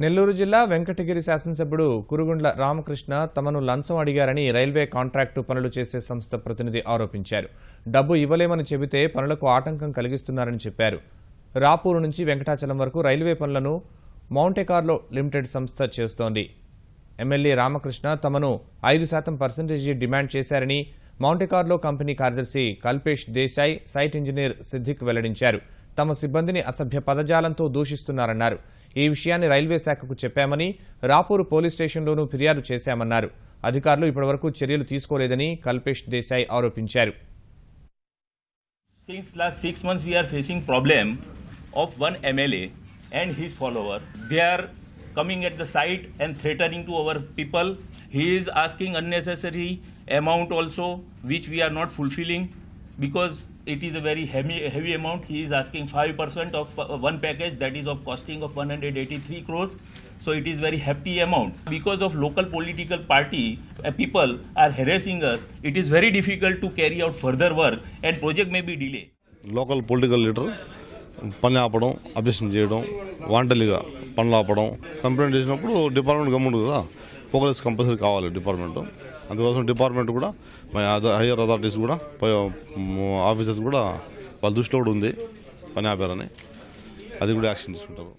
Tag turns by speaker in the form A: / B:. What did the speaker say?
A: నెల్లూరు జిల్లా వెంకటగిరి శాసనసభ్యుడు కురుగుండ్ల రామకృష్ణ తమను లంచం అడిగారని రైల్వే కాంట్రాక్టు పనులు చేసే సంస్థ ప్రతినిధి ఆరోపించారు. డబ్బు ఇవ్వలేమని చెబితే పనులకు ఆటంకం కలిగిస్తున్నారని చెప్పారు. రాపూరు నుంచి వెంకటాచలం వరకు రైల్వే పనులను మౌంటే కార్లో లిమిటెడ్ సంస్థ చేస్తోంది. ఎమ్మెల్యే రామకృష్ణ తమను 5% డిమాండ్ చేశారని మౌంటే కార్లో కంపెనీ కార్యదర్శి కల్పేష్ దేశాయ్, సైట్ ఇంజనీర్ సిద్దిక్ వెల్లడించారు. తమ సిబ్బందిని అసభ్య పదజాలంతో దూషిస్తున్నారన్నారు. ఈ విషయాన్ని రైల్వే శాఖకు చెప్పామని, రాపూరు పోలీస్ స్టేషన్లోనూ ఫిర్యాదు చేశామన్నారు. అధికారులు ఇప్పటివరకు చర్యలు తీసుకోలేదని కల్పేష్ దేశాయ్ ఆరోపించారు.
B: Since last 6 months we are facing problem of one MLA and his follower. They are coming at the site and threatening to our people. He is asking unnecessary amount also, which we are not fulfilling because it is a very heavy amount. He is asking 5% of one package, that is of costing of 183 crores. So it is very hefty amount. Because of local political party, people are harassing us. It is very difficult to carry out further work and project may be delayed.
C: Local political leader పని ఆపడం, objection చేయడం, వాంటలీగా పనులు ఆపడం, complaint చేసినప్పుడు department గమ్ముండు కదా, police compulsory కావాలి department. అందుకోసం department కూడా హైయర్ అథారిటీస్ కూడా ఆఫీసర్స్ కూడా వాళ్ళ దృష్టిలో కూడా ఉంది పని ఆపారని, అది కూడా యాక్షన్ తీసుకుంటారు.